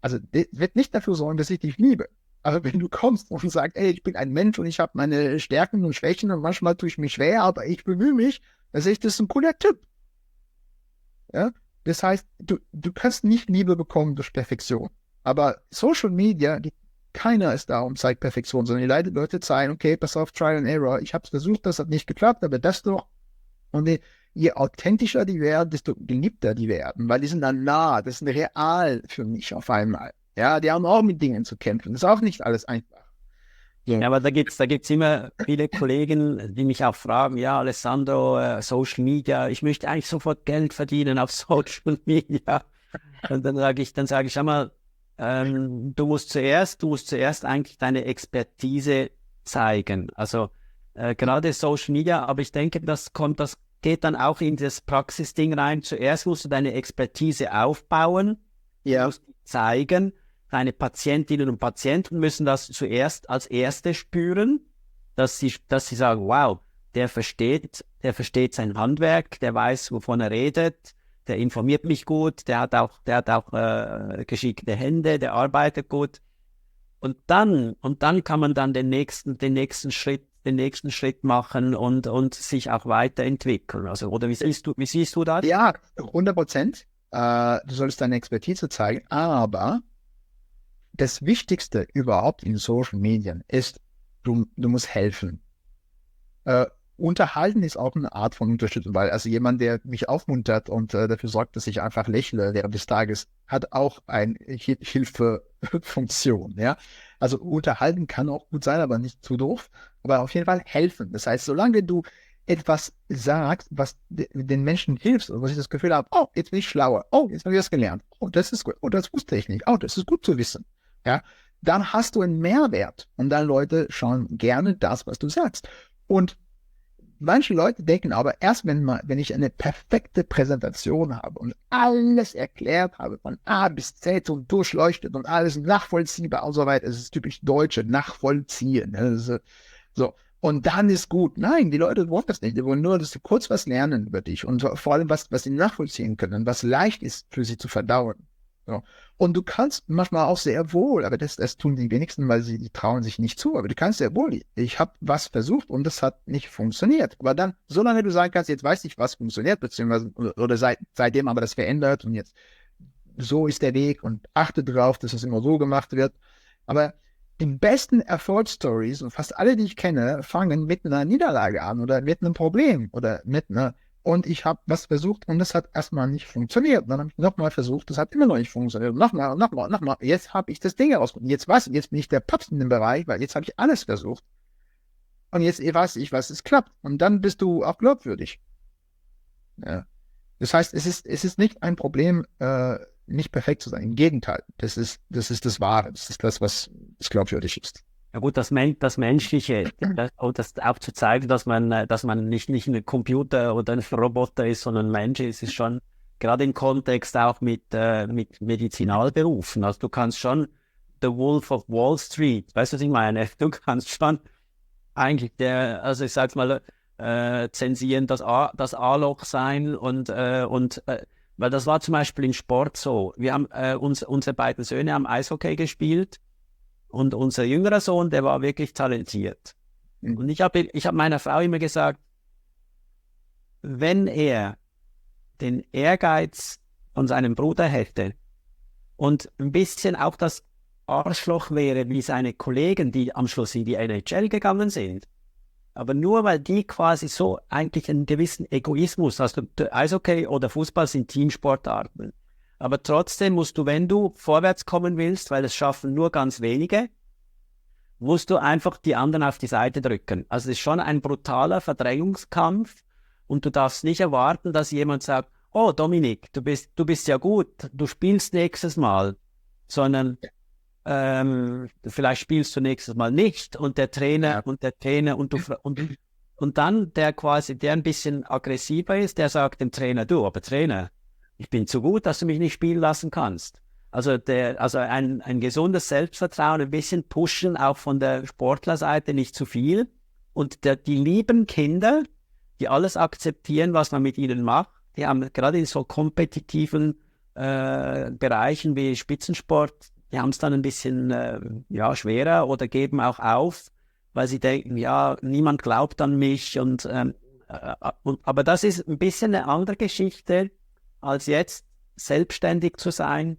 also das wird nicht dafür sorgen, dass ich dich liebe. Aber wenn du kommst und sagst, ey, ich bin ein Mensch und ich habe meine Stärken und Schwächen und manchmal tue ich mich schwer, aber ich bemühe mich, dann sehe ich, das ist ein cooler Typ. Ja? Das heißt, du kannst nicht Liebe bekommen durch Perfektion. Aber Social Media, keiner ist da und zeigt Perfektion, sondern die Leute zeigen, okay, pass auf, Trial and Error. Ich habe es versucht, das hat nicht geklappt, aber das doch. Und je authentischer die werden, desto geliebter die werden, weil die sind dann nah, das ist real für mich auf einmal. Ja, die haben auch mit Dingen zu kämpfen. Das ist auch nicht alles einfach. Ja, aber da gibt's immer viele Kollegen, die mich auch fragen, ja, Alessandro, Social Media, ich möchte eigentlich sofort Geld verdienen auf Social Media. Und dann sage ich, schau mal, du musst zuerst eigentlich deine Expertise zeigen. Also gerade Social Media, aber ich denke, das geht dann auch in das Praxisding rein. Zuerst musst du deine Expertise aufbauen, Ja. musst zeigen. Deine Patientinnen und Patienten müssen das zuerst als Erste spüren, dass sie sagen, wow, der versteht sein Handwerk, der weiß, wovon er redet, der informiert mich gut, der hat auch geschickte Hände, der arbeitet gut. Und dann kann man dann den nächsten Schritt machen und sich auch weiterentwickeln. Also, oder wie siehst du das? Ja, 100%. Du solltest deine Expertise zeigen, aber das Wichtigste überhaupt in Social Medien ist, du musst helfen. Unterhalten ist auch eine Art von Unterstützung, weil also jemand, der mich aufmuntert und dafür sorgt, dass ich einfach lächle während des Tages, hat auch eine Hilfefunktion. Ja? Also unterhalten kann auch gut sein, aber nicht zu doof. Aber auf jeden Fall helfen. Das heißt, solange du etwas sagst, was den Menschen hilft, und wo ich das Gefühl habe, oh, jetzt bin ich schlauer, oh, jetzt habe ich das gelernt, oh, das ist gut, oh, das wusste ich nicht, oh, das ist gut zu wissen. Ja, dann hast du einen Mehrwert und dann Leute schauen gerne das, was du sagst. Und manche Leute denken aber erst, wenn ich eine perfekte Präsentation habe und alles erklärt habe, von A bis Z und durchleuchtet und alles nachvollziehbar und so weiter, es ist typisch Deutsche, nachvollziehen. Also, so. Und dann ist gut. Nein, die Leute wollen das nicht. Die wollen nur, dass sie kurz was lernen über dich und vor allem, was sie nachvollziehen können, was leicht ist für sie zu verdauen. So. Und du kannst manchmal auch sehr wohl, aber das tun die wenigsten, weil die trauen sich nicht zu, aber du kannst sehr wohl, ich habe was versucht und das hat nicht funktioniert. Aber dann, solange du sagen kannst, jetzt weiß ich, was funktioniert, beziehungsweise, oder seitdem aber das verändert und jetzt so ist der Weg und achte darauf, dass es immer so gemacht wird. Aber die besten Erfolgsstories und fast alle, die ich kenne, fangen mit einer Niederlage an oder mit einem Problem oder mit einer. Und ich habe was versucht und das hat erstmal nicht funktioniert. Dann habe ich nochmal versucht, das hat immer noch nicht funktioniert. Nochmal. Jetzt habe ich das Ding herausgefunden. Jetzt bin ich der Papst in dem Bereich, weil jetzt habe ich alles versucht. Und jetzt weiß ich, was es klappt. Und dann bist du auch glaubwürdig. Ja. Das heißt, es ist nicht ein Problem, nicht perfekt zu sein. Im Gegenteil, das ist das Wahre. Das ist das, was glaubwürdig ist. Ja gut, das Menschliche, das auch zu zeigen, dass man nicht ein Computer oder ein Roboter ist, sondern ein Mensch ist schon gerade im Kontext auch mit Medizinalberufen. Also du kannst schon The Wolf of Wall Street, weißt du, was ich meine? Du kannst schon eigentlich also ich sag's mal, zensieren, das A-Loch sein und weil das war zum Beispiel im Sport so. Wir haben unsere beiden Söhne haben Eishockey gespielt. Und unser jüngerer Sohn, der war wirklich talentiert. Und ich hab meiner Frau immer gesagt, wenn er den Ehrgeiz von seinem Bruder hätte und ein bisschen auch das Arschloch wäre wie seine Kollegen, die am Schluss in die NHL gegangen sind, Aber nur weil die quasi so eigentlich einen gewissen Egoismus, also Eishockey oder Fußball sind Teamsportarten. Aber trotzdem musst du, wenn du vorwärts kommen willst, weil es schaffen nur ganz wenige, musst du einfach die anderen auf die Seite drücken. Also es ist schon ein brutaler Verdrängungskampf und du darfst nicht erwarten, dass jemand sagt, oh Dominik, du bist ja gut, du spielst nächstes Mal, sondern vielleicht spielst du nächstes Mal nicht und der Trainer und dann der quasi, der ein bisschen aggressiver ist, der sagt dem Trainer, du, aber Trainer, ich bin zu gut, dass du mich nicht spielen lassen kannst. Also ein gesundes Selbstvertrauen, ein bisschen pushen, auch von der Sportlerseite, nicht zu viel. Und die lieben Kinder, die alles akzeptieren, was man mit ihnen macht, die haben gerade in so kompetitiven Bereichen wie Spitzensport, die haben es dann ein bisschen schwerer oder geben auch auf, weil sie denken, ja, niemand glaubt an mich. Aber das ist ein bisschen eine andere Geschichte, als jetzt selbstständig zu sein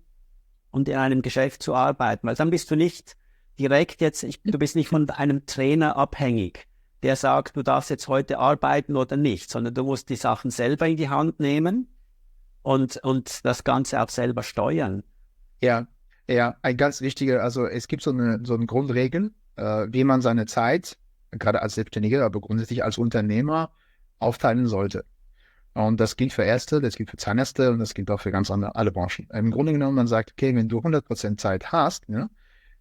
und in einem Geschäft zu arbeiten. Weil dann bist du nicht direkt du bist nicht von einem Trainer abhängig, der sagt, du darfst jetzt heute arbeiten oder nicht, sondern du musst die Sachen selber in die Hand nehmen und das Ganze auch selber steuern. Ja, ja, ein ganz wichtiger, also es gibt so eine Grundregel, wie man seine Zeit, gerade als Selbstständiger, aber grundsätzlich als Unternehmer, aufteilen sollte. Und das gilt für Ärzte, das gilt für Zahnärzte und das gilt auch für ganz alle Branchen. Im Grunde genommen, man sagt, okay, wenn du 100% Zeit hast, ja,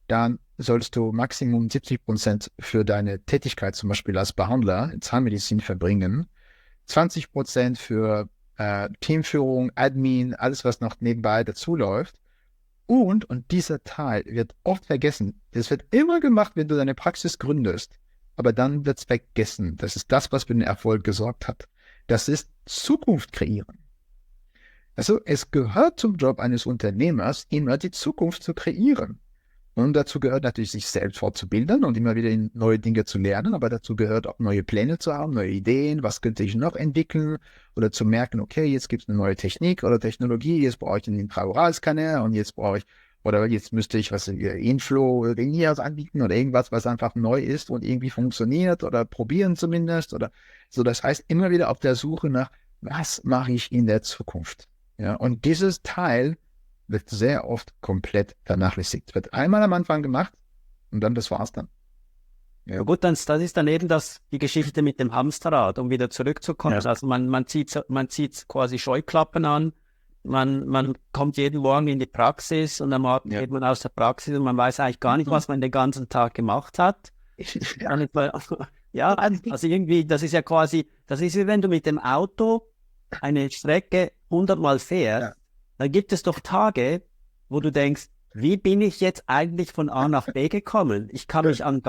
dann sollst du Maximum 70% für deine Tätigkeit, zum Beispiel als Behandler in Zahnmedizin, verbringen, 20% für Teamführung, Admin, alles, was noch nebenbei dazu läuft. Und dieser Teil wird oft vergessen. Das wird immer gemacht, wenn du deine Praxis gründest. Aber dann wird es vergessen. Das ist das, was für den Erfolg gesorgt hat. Das ist Zukunft kreieren. Also es gehört zum Job eines Unternehmers, immer die Zukunft zu kreieren. Und dazu gehört natürlich, sich selbst fortzubilden und immer wieder neue Dinge zu lernen, aber dazu gehört auch neue Pläne zu haben, neue Ideen, was könnte ich noch entwickeln oder zu merken, okay, jetzt gibt es eine neue Technik oder Technologie, jetzt brauche ich einen Intraoralscanner und jetzt müsste ich Inflow Veneers anbieten oder irgendwas, was einfach neu ist und irgendwie funktioniert oder probieren zumindest oder so. Das heißt, immer wieder auf der Suche nach, was mache ich in der Zukunft? Ja, und dieses Teil wird sehr oft komplett vernachlässigt. Wird einmal am Anfang gemacht und dann das war's dann. Ja. Gut, das ist dann eben die Geschichte mit dem Hamsterrad, um wieder zurückzukommen. Ja. Also man zieht quasi Scheuklappen an, man kommt jeden Morgen in die Praxis und am Abend geht man aus der Praxis und man weiß eigentlich gar nicht, was man den ganzen Tag gemacht hat. Ja, also irgendwie, das ist wie wenn du mit dem Auto eine Strecke 100-mal fährst, dann gibt es doch Tage, wo du denkst, wie bin ich jetzt eigentlich von A nach B gekommen? Ich kann mich an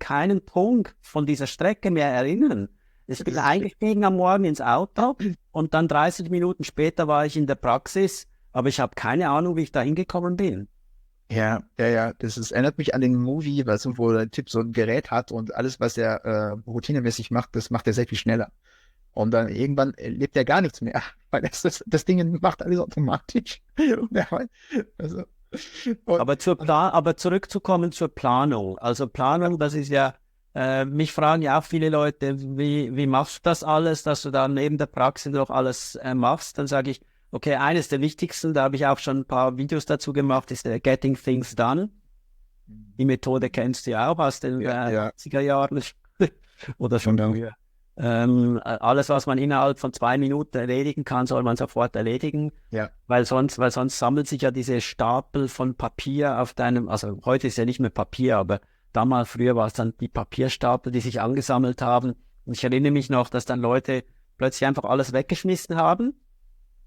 keinen Punkt von dieser Strecke mehr erinnern. Ich bin eingestiegen am Morgen ins Auto und dann 30 Minuten später war ich in der Praxis, aber ich habe keine Ahnung, wie ich da hingekommen bin. Ja. Das erinnert mich an den Movie, wo der Typ so ein Gerät hat und alles, was er routinemäßig macht, das macht er sehr viel schneller. Und dann irgendwann lebt er gar nichts mehr, weil das Ding macht alles automatisch. Also, aber zurückzukommen zur Planung. Also Planung, das ist ja, mich fragen ja auch viele Leute, wie machst du das alles, dass du dann neben der Praxis noch alles machst? Dann sage ich, okay, eines der wichtigsten, da habe ich auch schon ein paar Videos dazu gemacht, ist der Getting Things Done. Die Methode kennst du ja auch aus den 80er Jahren oder schon früher. Alles, was man innerhalb von 2 Minuten erledigen kann, soll man sofort erledigen, weil sonst sammelt sich ja diese Stapel von Papier auf deinem, also heute ist ja nicht mehr Papier, aber früher war es dann die Papierstapel, die sich angesammelt haben. Und ich erinnere mich noch, dass dann Leute plötzlich einfach alles weggeschmissen haben. Und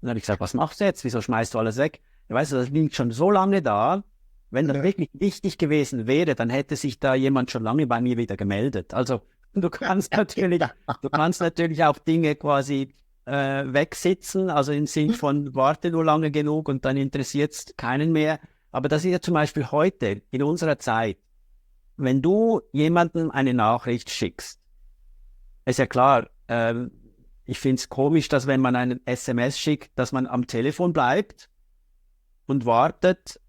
dann habe ich gesagt, was machst du jetzt? Wieso schmeißt du alles weg? Ja, weißt du, das liegt schon so lange da. Wenn das wirklich wichtig gewesen wäre, dann hätte sich da jemand schon lange bei mir wieder gemeldet. Also du kannst natürlich auch Dinge quasi wegsitzen, also im Sinn von warte nur lange genug und dann interessiert es keinen mehr. Aber das ist ja zum Beispiel heute, in unserer Zeit, wenn du jemandem eine Nachricht schickst, ist ja klar, ich finde es komisch, dass wenn man einen SMS schickt, dass man am Telefon bleibt und wartet,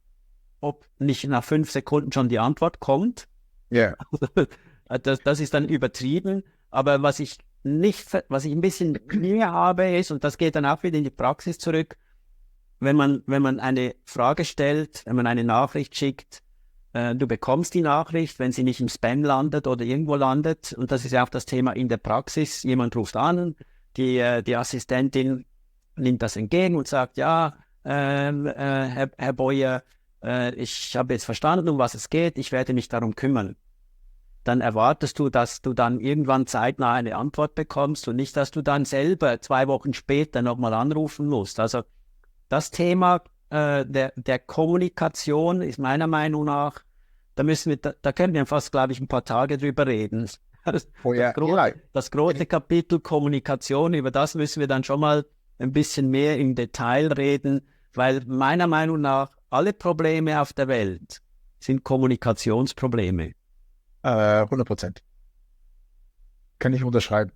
ob nicht nach 5 Sekunden schon die Antwort kommt. Ja. Das ist dann übertrieben, aber was ich ein bisschen Mühe habe ist, und das geht dann auch wieder in die Praxis zurück, wenn man eine Frage stellt, wenn man eine Nachricht schickt, du bekommst die Nachricht, wenn sie nicht im Spam landet oder irgendwo landet, und das ist ja auch das Thema in der Praxis, jemand ruft die Assistentin nimmt das entgegen und sagt, ja, Herr Boyer, ich habe jetzt verstanden, um was es geht, ich werde mich darum kümmern. Dann erwartest du, dass du dann irgendwann zeitnah eine Antwort bekommst und nicht, dass du dann selber 2 Wochen später nochmal anrufen musst. Also das Thema der Kommunikation ist meiner Meinung nach, da können wir fast, glaube ich, ein paar Tage drüber reden. Das große Kapitel Kommunikation, über das müssen wir dann schon mal ein bisschen mehr im Detail reden, weil meiner Meinung nach alle Probleme auf der Welt sind Kommunikationsprobleme. 100%. Kann ich unterschreiben.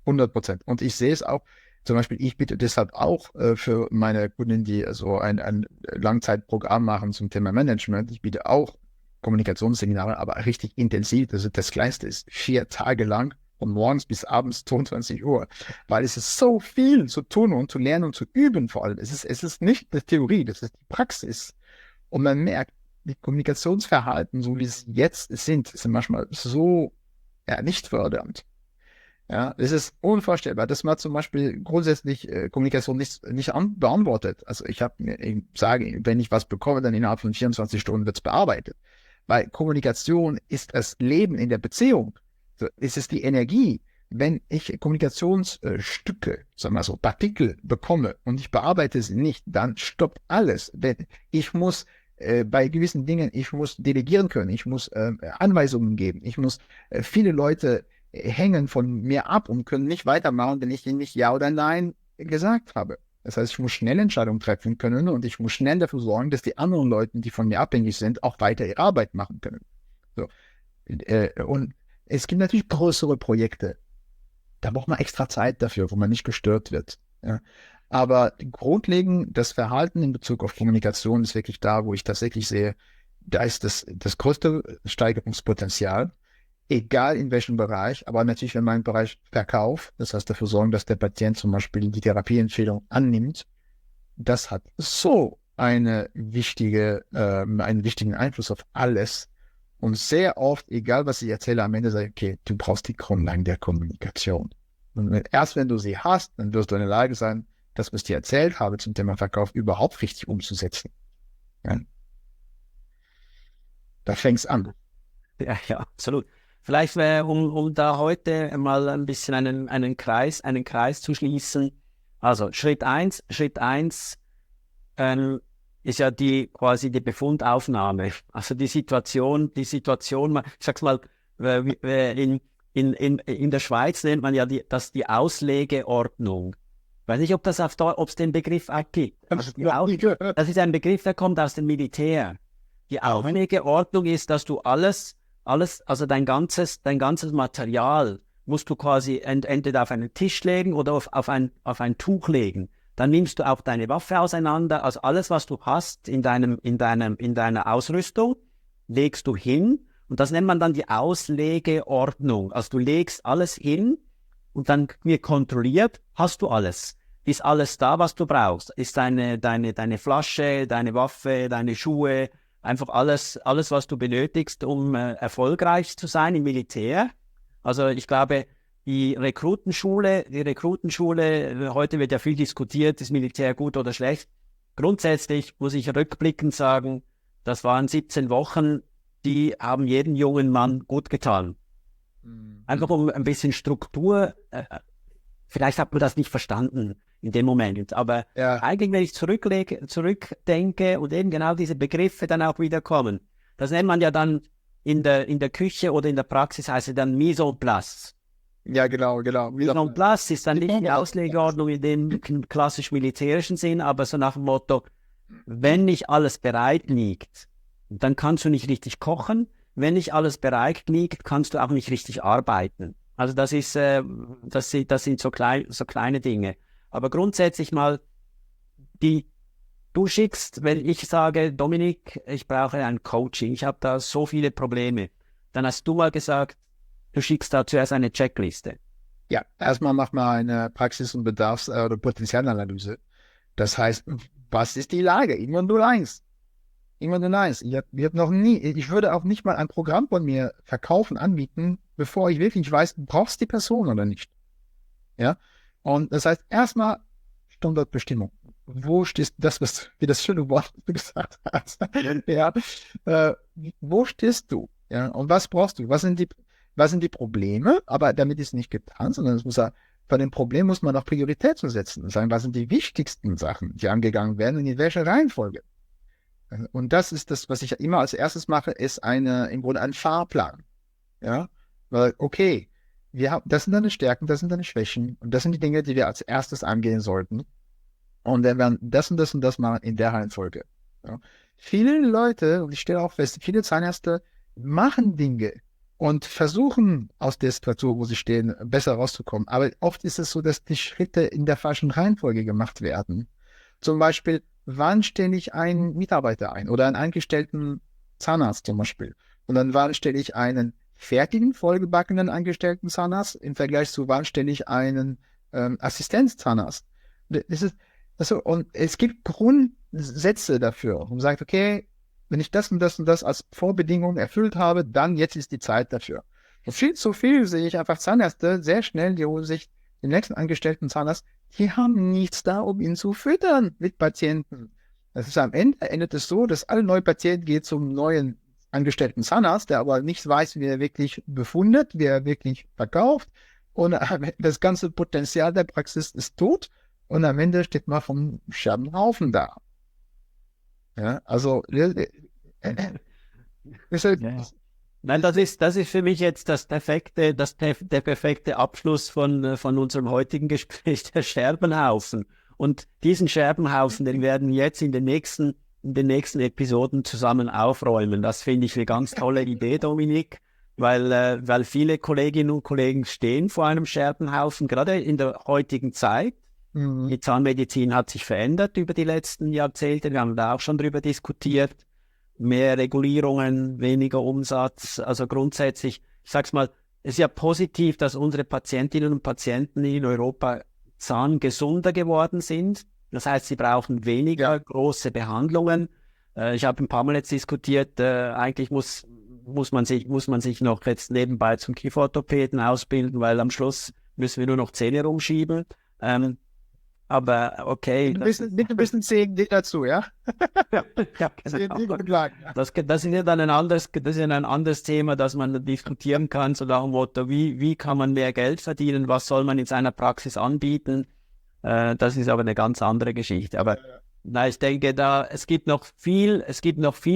100%. Und ich sehe es auch, zum Beispiel, ich biete deshalb auch für meine Kunden, die so ein Langzeitprogramm machen zum Thema Management, ich biete auch Kommunikationsseminare, aber richtig intensiv. Das Kleinste ist 4 Tage lang von morgens bis abends 22 Uhr, weil es ist so viel zu tun und zu lernen und zu üben vor allem. Es ist nicht die Theorie, das ist die Praxis. Und man merkt, die Kommunikationsverhalten, so wie es jetzt sind manchmal so nicht fördernd. Ja, es ist unvorstellbar, dass man zum Beispiel grundsätzlich Kommunikation nicht beantwortet. Also ich sage, wenn ich was bekomme, dann innerhalb von 24 Stunden wird es bearbeitet. Weil Kommunikation ist das Leben in der Beziehung. So, es ist die Energie. Wenn ich Kommunikationsstücke, sagen wir so, Partikel bekomme und ich bearbeite sie nicht, dann stoppt alles. Denn ich muss bei gewissen Dingen, ich muss delegieren können, ich muss Anweisungen geben, ich muss viele Leute hängen von mir ab und können nicht weitermachen, wenn ich ihnen nicht Ja oder Nein gesagt habe. Das heißt, ich muss schnell Entscheidungen treffen können und ich muss schnell dafür sorgen, dass die anderen Leute, die von mir abhängig sind, auch weiter ihre Arbeit machen können. So. Und es gibt natürlich größere Projekte. Da braucht man extra Zeit dafür, wo man nicht gestört wird. Ja. Aber grundlegend, das Verhalten in Bezug auf Kommunikation ist wirklich da, wo ich tatsächlich sehe, da ist das größte Steigerungspotenzial, egal in welchem Bereich, aber natürlich, wenn man im Bereich Verkauf, das heißt dafür sorgen, dass der Patient zum Beispiel die Therapieempfehlung annimmt, das hat so einen wichtigen Einfluss auf alles. Und sehr oft, egal was ich erzähle, am Ende sage ich, okay, du brauchst die Grundlagen der Kommunikation. Und erst wenn du sie hast, dann wirst du in der Lage sein, das, was ich dir erzählt habe zum Thema Verkauf, überhaupt richtig umzusetzen. Ja. Da fängt es an. Ja, absolut. Vielleicht, um da heute mal ein bisschen einen Kreis zu schließen. Also Schritt eins ist ja quasi die Befundaufnahme. Also die Situation, ich sag's mal, in der Schweiz nennt man ja das die Auslegeordnung. Ich weiß nicht, ob es den Begriff auch gibt. Also das ist ein Begriff, der kommt aus dem Militär. Die Auslegeordnung ist, dass du alles, also dein ganzes Material musst du quasi entweder auf einen Tisch legen oder auf ein Tuch legen. Dann nimmst du auch deine Waffe auseinander, also alles, was du hast in deiner Ausrüstung, legst du hin und das nennt man dann die Auslegeordnung. Also du legst alles hin und dann wird kontrolliert, hast du alles. Ist alles da, was du brauchst? Ist deine Flasche, deine Waffe, deine Schuhe, einfach alles, was du benötigst, um erfolgreich zu sein im Militär. Also ich glaube, die Rekrutenschule, heute wird ja viel diskutiert, ist Militär gut oder schlecht. Grundsätzlich muss ich rückblickend sagen, das waren 17 Wochen, die haben jedem jungen Mann gut getan. Einfach um ein bisschen Struktur, vielleicht hat man das nicht verstanden in dem Moment, aber eigentlich, wenn ich zurückdenke und eben genau diese Begriffe dann auch wieder kommen, das nennt man ja dann in der Küche oder in der Praxis, heißt es dann Mise en place. Ja, genau. Mise en place ist dann nicht die Auslegeordnung in dem klassisch-militärischen Sinn, aber so nach dem Motto, wenn nicht alles bereit liegt, dann kannst du nicht richtig kochen. Wenn nicht alles bereit liegt, kannst du auch nicht richtig arbeiten. Also das sind so kleine Dinge. Aber grundsätzlich mal, du schickst, wenn ich sage, Dominik, ich brauche ein Coaching, ich habe da so viele Probleme, dann hast du mal gesagt, du schickst da zuerst eine Checkliste. Ja, erstmal macht man eine Praxis- und Bedarfs- oder Potenzialanalyse. Das heißt, was ist die Lage? Irgendwann 01. Irgendwann 01. Ich hab noch nie, ich würde auch nicht mal ein Programm von mir verkaufen, anbieten, bevor ich wirklich weiß, brauchst du die Person oder nicht. Ja. Und das heißt, erstmal Standortbestimmung. Wo stehst wie das schöne Wort du gesagt hast. Ja. Wo stehst du? Ja. Und was brauchst du? Was sind die Probleme? Aber damit ist nicht getan, sondern bei dem Problem muss man auch Prioritäten setzen und sagen, was sind die wichtigsten Sachen, die angegangen werden und in welcher Reihenfolge. Und das ist das, was ich immer als erstes mache, ist im Grunde ein Fahrplan. Ja, weil, okay, das sind deine Stärken, das sind deine Schwächen und das sind die Dinge, die wir als erstes angehen sollten. Und dann werden das und das und das machen in der Reihenfolge. Ja. Viele Leute, und ich stelle auch fest, viele Zahnärzte machen Dinge und versuchen aus der Situation, wo sie stehen, besser rauszukommen. Aber oft ist es so, dass die Schritte in der falschen Reihenfolge gemacht werden. Zum Beispiel, wann stelle ich einen Mitarbeiter ein oder einen angestellten Zahnarzt zum Beispiel? Und dann wann stelle ich einen fertigen, vollgebackenen angestellten Zahnarzt im Vergleich zu wann stelle ich einen Assistenzzahnarzt? Das ist, und es gibt Grundsätze dafür. Und man sagt, okay, wenn ich das und das und das als Vorbedingung erfüllt habe, dann jetzt ist die Zeit dafür. Und viel zu viel sehe ich einfach Zahnärzte sehr schnell, die holen sich den nächsten angestellten Zahnarzt, die haben nichts da, um ihn zu füttern mit Patienten. Das ist am Ende, endet es so, dass alle neuen Patienten gehen zum neuen angestellten Zahnarzt, der aber nicht weiß, wie er wirklich befundet, wie er wirklich verkauft. Und das ganze Potenzial der Praxis ist tot. Und am Ende steht man vom Scherbenhaufen da. Ja, also Ja. Nein, das ist für mich jetzt der perfekte Abschluss von unserem heutigen Gespräch, der Scherbenhaufen. Und diesen Scherbenhaufen, den werden wir jetzt in den nächsten Episoden zusammen aufräumen. Das finde ich eine ganz tolle Idee, Dominik, weil viele Kolleginnen und Kollegen stehen vor einem Scherbenhaufen, gerade in der heutigen Zeit. Die Zahnmedizin hat sich verändert über die letzten Jahrzehnte. Wir haben da auch schon drüber diskutiert. Mehr Regulierungen, weniger Umsatz. Also grundsätzlich, ich sag's mal, es ist ja positiv, dass unsere Patientinnen und Patienten in Europa zahngesunder geworden sind. Das heißt, sie brauchen weniger große Behandlungen. Ich habe ein paar Mal jetzt diskutiert, eigentlich muss man sich noch jetzt nebenbei zum Kieferorthopäden ausbilden, weil am Schluss müssen wir nur noch Zähne rumschieben. Aber okay. Mit ein bisschen CND dazu, ja? Ja, genau. Das ist ja dann ein anderes Thema, das man diskutieren kann, so nach dem Motto, wie kann man mehr Geld verdienen, was soll man in seiner Praxis anbieten? Das ist aber eine ganz andere Geschichte. Aber na, ich denke, es gibt noch viel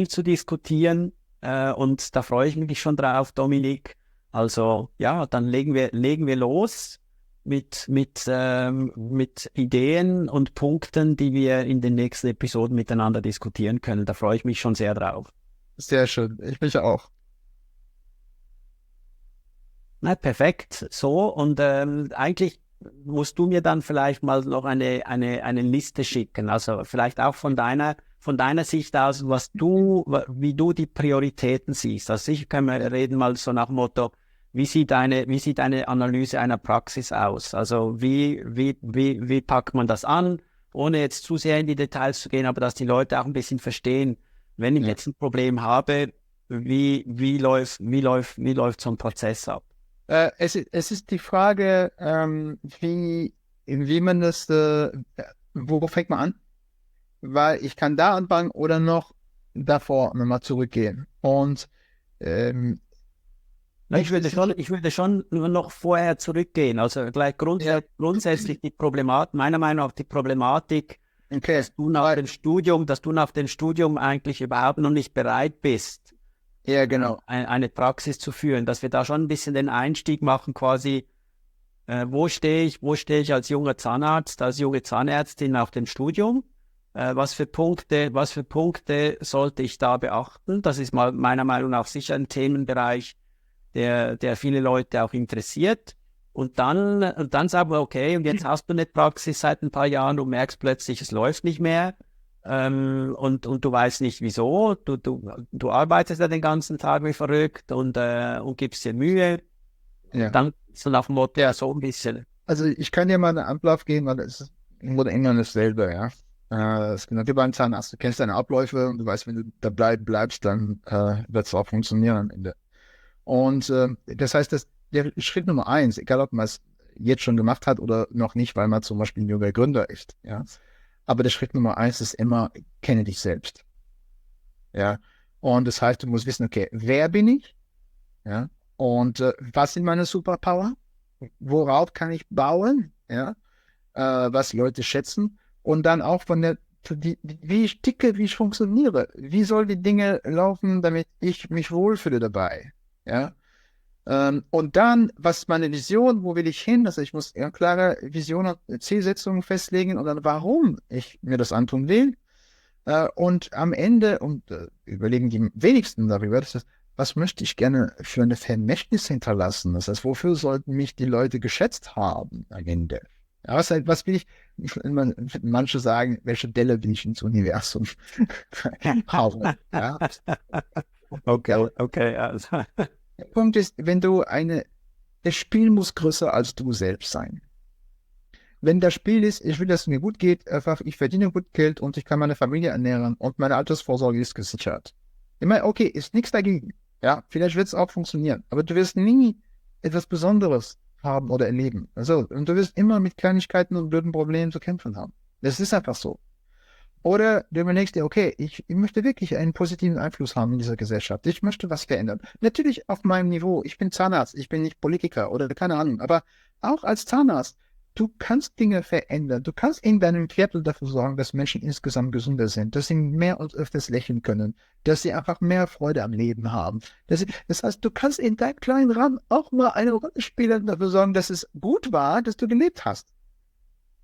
zu diskutieren, und da freue ich mich schon drauf, Dominik. Also ja, dann legen wir los mit Ideen und Punkten, die wir in den nächsten Episoden miteinander diskutieren können. Da freue ich mich schon sehr drauf. Sehr schön, ich mich auch. Na, perfekt. So, und eigentlich musst du mir dann vielleicht mal noch eine Liste schicken. Also vielleicht auch von deiner Sicht aus, wie du die Prioritäten siehst. Also sicher können wir reden mal so nach dem Motto, wie sieht eine Analyse einer Praxis aus? Also wie packt man das an, ohne jetzt zu sehr in die Details zu gehen, aber dass die Leute auch ein bisschen verstehen, wenn ich jetzt ein Problem habe, wie läuft so ein Prozess ab? Es ist die Frage, wie man das, wo fängt man an? Weil ich kann da anfangen oder noch davor nochmal zurückgehen. Und ich würde schon nur noch vorher zurückgehen. Also gleich grundsätzlich meiner Meinung nach die Problematik, okay. dass du nach dem Studium eigentlich überhaupt noch nicht bereit bist, genau. eine Praxis zu führen, dass wir da schon ein bisschen den Einstieg machen, quasi, wo stehe ich als junger Zahnarzt, als junge Zahnärztin nach dem Studium? Was für Punkte sollte ich da beachten? Das ist mal meiner Meinung nach sicher ein Themenbereich, der viele Leute auch interessiert. Und dann sagen wir, okay, und jetzt hast du eine Praxis seit ein paar Jahren, du merkst plötzlich, es läuft nicht mehr. Und du weißt nicht wieso. Du arbeitest ja den ganzen Tag wie verrückt und gibst dir Mühe. Ja. Dann so nach dem Motto, Ja. so ein bisschen. Also ich kann dir mal einen Ablauf geben, weil es ist im Grunde immer dasselbe, ja. Das ist genau wie beim Zahnarzt. Du kennst deine Abläufe und du weißt, wenn du dabei bleibst, dann wird es auch funktionieren am Ende. Und das heißt, dass der Schritt Nummer eins, egal ob man es jetzt schon gemacht hat oder noch nicht, weil man zum Beispiel ein junger Gründer ist, ja. Aber der Schritt Nummer eins ist immer, kenne dich selbst. Ja. Und das heißt, du musst wissen, okay, wer bin ich? Ja. Und was sind meine Superpower? Worauf kann ich bauen? Ja. Was Leute schätzen. Und dann auch wie ich ticke, wie ich funktioniere. Wie soll die Dinge laufen, damit ich mich wohlfühle dabei? Ja. Und dann, was ist meine Vision? Wo will ich hin? Also ich muss eine klare Vision und Zielsetzungen festlegen und dann, warum ich mir das antun will. Und am Ende, überlegen die wenigsten darüber, was möchte ich gerne für eine Vermächtnis hinterlassen? Das heißt, wofür sollten mich die Leute geschätzt haben am Ende? Ja, was will ich, manche sagen, welche Delle will ich ins Universum hauen? Ja? Okay, also. Der Punkt ist, das Spiel muss größer als du selbst sein. Wenn das Spiel ist, ich will, dass es mir gut geht, einfach, ich verdiene gut Geld und ich kann meine Familie ernähren und meine Altersvorsorge ist gesichert. Immer, okay, ist nichts dagegen. Ja, vielleicht wird es auch funktionieren, aber du wirst nie etwas Besonderes haben oder erleben. Also, und du wirst immer mit Kleinigkeiten und blöden Problemen zu kämpfen haben. Das ist einfach so. Oder du überlegst dir, okay, ich möchte wirklich einen positiven Einfluss haben in dieser Gesellschaft. Ich möchte was verändern. Natürlich auf meinem Niveau. Ich bin Zahnarzt, ich bin nicht Politiker oder keine Ahnung. Aber auch als Zahnarzt, du kannst Dinge verändern. Du kannst in deinem Viertel dafür sorgen, dass Menschen insgesamt gesünder sind, dass sie mehr und öfters lächeln können, dass sie einfach mehr Freude am Leben haben. Das heißt, du kannst in deinem kleinen Rahmen auch mal eine Rolle spielen und dafür sorgen, dass es gut war, dass du gelebt hast.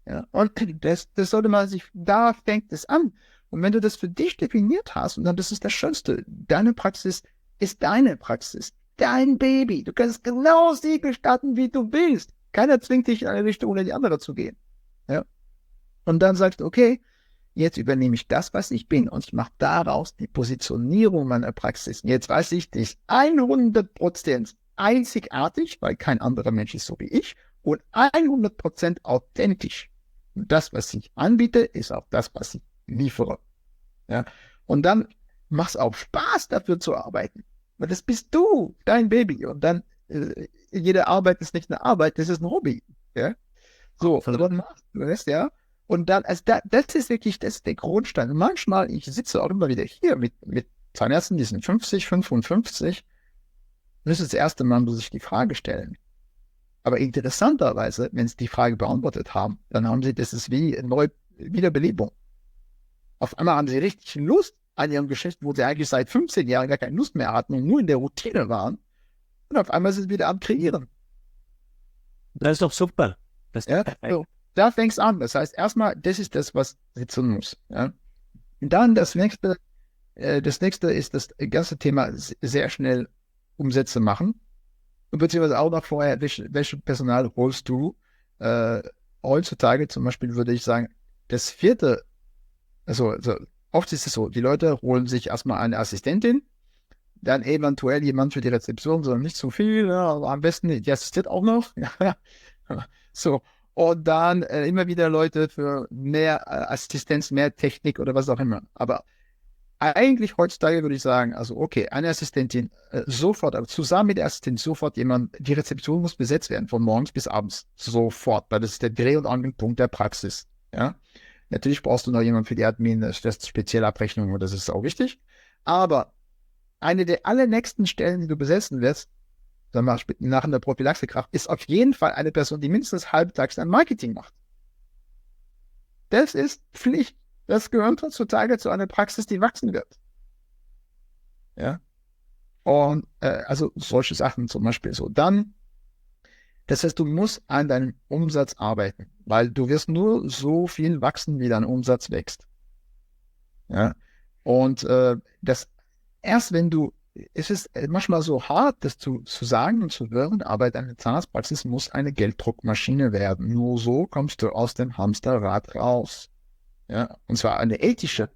Ja, und das sollte man sich, da fängt es an. Und wenn du das für dich definiert hast, und dann das ist das Schönste, deine Praxis ist deine Praxis, dein Baby. Du kannst genau sie gestalten, wie du willst. Keiner zwingt dich in eine Richtung oder die andere zu gehen. Ja. Und dann sagst du, okay, jetzt übernehme ich das, was ich bin, und ich mache daraus die Positionierung meiner Praxis. Jetzt weiß ich, die ist 100% einzigartig, weil kein anderer Mensch ist so wie ich, und 100% authentisch. Und das, was ich anbiete, ist auch das, was ich liefere. Ja? Und dann macht es auch Spaß, dafür zu arbeiten. Weil das bist du, dein Baby. Und dann, jede Arbeit ist nicht eine Arbeit, das ist ein Hobby. Ja? So, und dann machst du das, ja. Und dann, also das ist wirklich, das ist der Grundstein. Und manchmal, ich sitze auch immer wieder hier mit Zahnärzten, die sind 50, 55. Das ist das erste Mal, wo sie sich die Frage stellen. Aber interessanterweise, wenn sie die Frage beantwortet haben, dann haben sie, das ist wie eine Wiederbelebung. Auf einmal haben sie richtig Lust an ihrem Geschäft, wo sie eigentlich seit 15 Jahren gar keine Lust mehr hatten und nur in der Routine waren. Und auf einmal sind sie wieder am Kreieren. Das ist doch super. Das ist ja, so, da fängst du an. Das heißt, erstmal, das ist das, was sitzen muss. Ja. Und dann das nächste ist das ganze Thema sehr schnell Umsätze machen. Beziehungsweise auch noch vorher, welches Personal holst du? Heutzutage zum Beispiel würde ich sagen, das vierte, also oft ist es so, die Leute holen sich erstmal eine Assistentin, dann eventuell jemand für die Rezeption, sondern nicht zu viel, ja, aber am besten, die assistiert auch noch. So, und dann immer wieder Leute für mehr Assistenz, mehr Technik oder was auch immer. Aber eigentlich heutzutage würde ich sagen, also okay, eine Assistentin sofort, aber zusammen mit der Assistentin sofort jemand, die Rezeption muss besetzt werden, von morgens bis abends, sofort, weil das ist der Dreh- und Angelpunkt der Praxis. Ja? Natürlich brauchst du noch jemanden für die Admin, das ist spezielle Abrechnung, das ist auch wichtig, aber eine der allernächsten Stellen, die du besetzen wirst, dann nach einer Prophylaxekraft, ist auf jeden Fall eine Person, die mindestens halbtags ein Marketing macht. Das ist Pflicht. Das gehört heutzutage zu einer Praxis, die wachsen wird. Ja. Und also solche Sachen zum Beispiel so. Dann, das heißt, du musst an deinem Umsatz arbeiten, weil du wirst nur so viel wachsen, wie dein Umsatz wächst. Ja. Und erst wenn du, es ist manchmal so hart, das zu sagen und zu hören, aber deine Zahnarztpraxis muss eine Gelddruckmaschine werden. Nur so kommst du aus dem Hamsterrad raus. Ja, und zwar eine ethische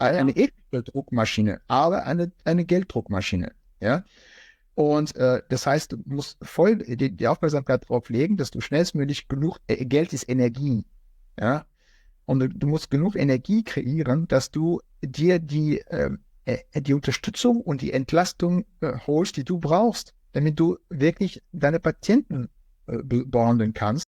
Druckmaschine, aber eine Gelddruckmaschine. Ja, Und das heißt, du musst voll die Aufmerksamkeit darauf legen, dass du schnellstmöglich genug, Geld ist Energie, ja, und du musst genug Energie kreieren, dass du dir die Unterstützung und die Entlastung holst, die du brauchst, damit du wirklich deine Patienten behandeln kannst.